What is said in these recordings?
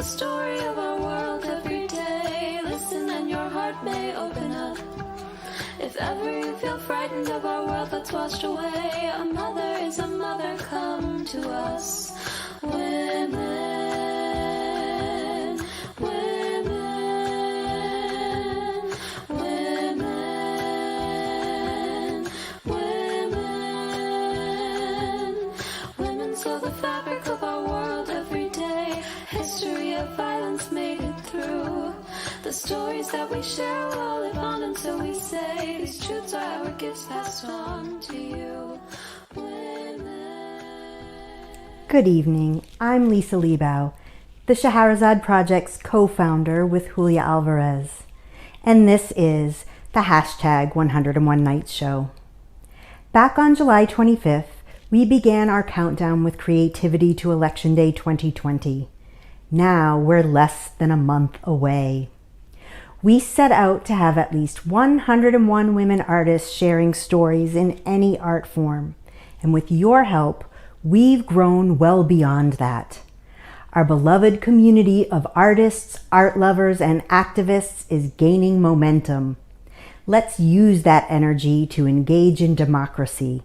the story of our world every day. Listen and your heart may open up. If ever you feel frightened of our world that's washed away, a mother is a mother, come to us. Women, women, women, women. Women sew the fabric of our world every day. History of violence made it through. The stories that we share will all live on until we say these truths are our gifts passed on to you. Good evening. I'm Lisa Liebau, the Scheherazade Project's co-founder with Julia Alvarez, and this is the hashtag 101 Nights show. Back on July 25th, we began our countdown with creativity to Election Day 2020. Now we're less than a month away. We set out to have at least 101 women artists sharing stories in any art form, and with your help, we've grown well beyond that. Our beloved community of artists, art lovers, and activists is gaining momentum. Let's use that energy to engage in democracy.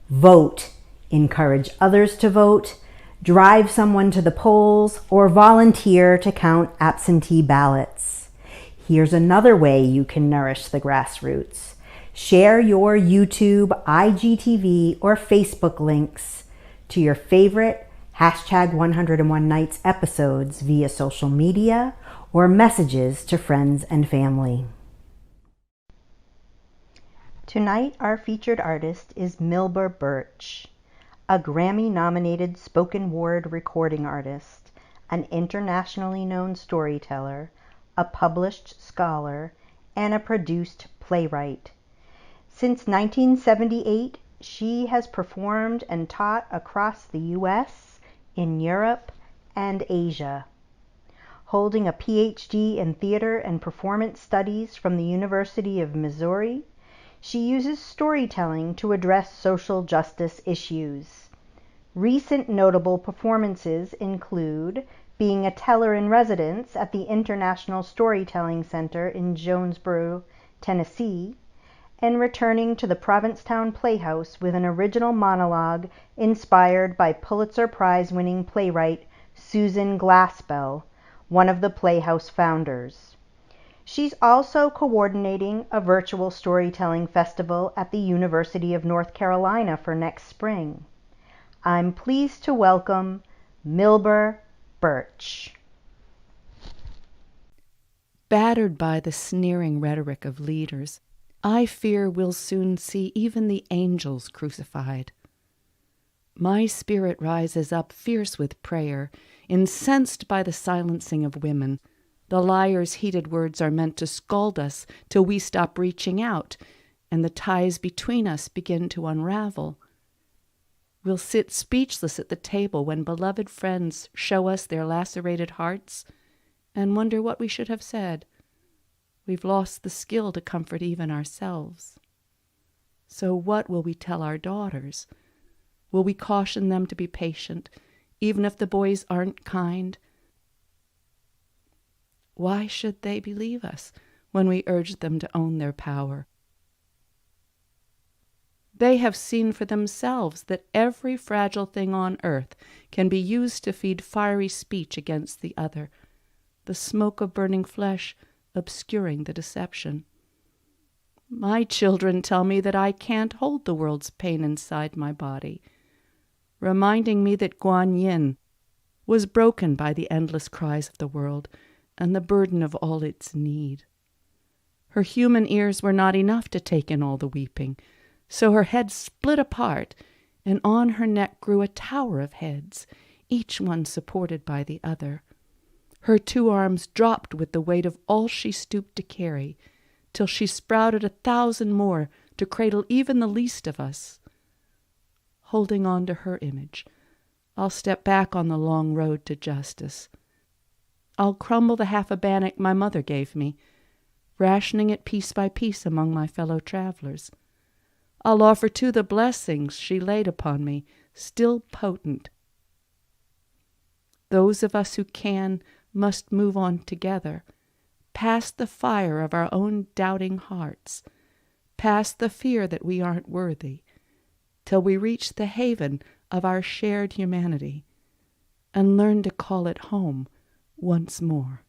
Vote, encourage others to vote, drive someone to the polls, or volunteer to count absentee ballots. Here's another way you can nourish the grassroots. Share your YouTube, IGTV, or Facebook links to your favorite hashtag 101 Nights episodes via social media or messages to friends and family. Tonight, our featured artist is Milbre Burch, a Grammy-nominated spoken word recording artist, an internationally known storyteller, a published scholar, and a produced playwright. Since 1978, she has performed and taught across the U.S., in Europe, and Asia. Holding a PhD in theater and performance studies from the University of Missouri, she uses storytelling to address social justice issues. Recent notable performances include being a teller in residence at the International Storytelling Center in Jonesboro, Tennessee, and returning to the Provincetown Playhouse with an original monologue inspired by Pulitzer Prize-winning playwright Susan Glaspell, one of the Playhouse founders. She's also coordinating a virtual storytelling festival at the University of North Carolina for next spring. I'm pleased to welcome Milbre Burch. Battered by the sneering rhetoric of leaders, I fear we'll soon see even the angels crucified. My spirit rises up fierce with prayer, incensed by the silencing of women. The liar's heated words are meant to scald us till we stop reaching out, and the ties between us begin to unravel. We'll sit speechless at the table when beloved friends show us their lacerated hearts and wonder what we should have said. We've lost the skill to comfort even ourselves. So what will we tell our daughters? Will we caution them to be patient, even if the boys aren't kind? Why should they believe us when we urge them to own their power? They have seen for themselves that every fragile thing on earth can be used to feed fiery speech against the other, the smoke of burning flesh obscuring the deception. My children tell me that I can't hold the world's pain inside my body, reminding me that Guan Yin was broken by the endless cries of the world and the burden of all its need. Her human ears were not enough to take in all the weeping, so her head split apart, and on her neck grew a tower of heads, each one supported by the other. Her two arms dropped with the weight of all she stooped to carry, till she sprouted 1,000 more to cradle even the least of us. Holding on to her image, I'll step back on the long road to justice. I'll crumble the half a bannock my mother gave me, rationing it piece by piece among my fellow travelers. I'll offer too the blessings she laid upon me, still potent. Those of us who can must move on together, past the fire of our own doubting hearts, past the fear that we aren't worthy, till we reach the haven of our shared humanity and learn to call it home once more.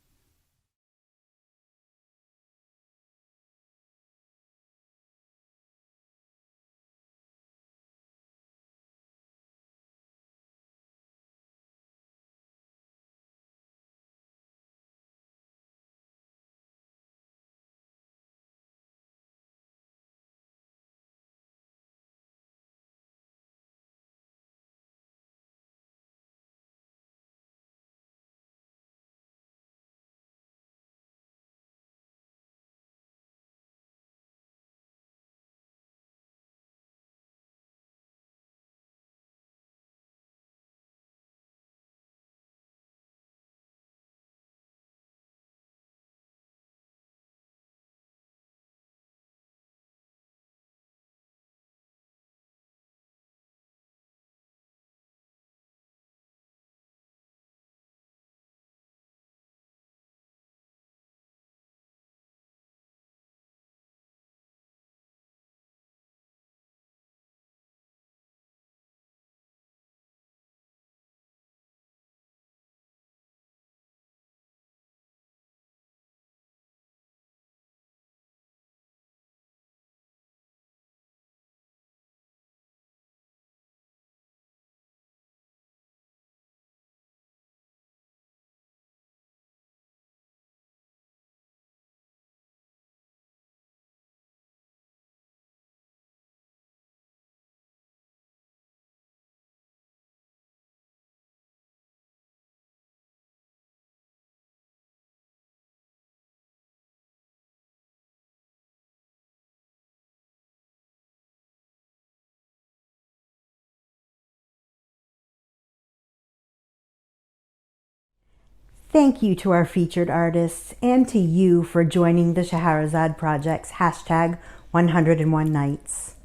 Thank you to our featured artists and to you for joining the Scheherazade Project's hashtag 101 Nights.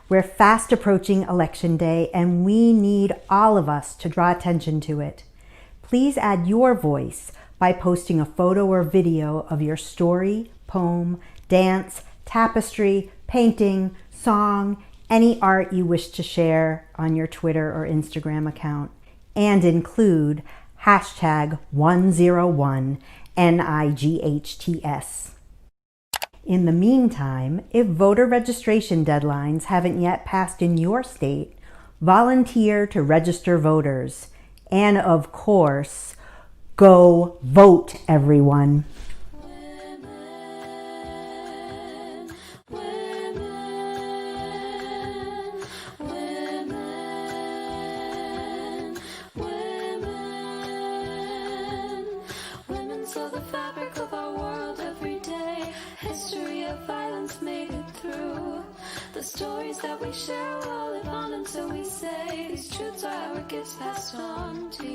We're fast approaching Election Day and we need all of us to draw attention to it. Please add your voice by posting a photo or video of your story, poem, dance, tapestry, painting, song, any art you wish to share on your Twitter or Instagram account, and include hashtag 101 NIGHTS. In the meantime, if voter registration deadlines haven't yet passed in your state, volunteer to register voters. And of course, go vote, everyone. So the fabric of our world every day, history of violence made it through. The stories that we share will all live on until we say these truths are our gifts passed on to you.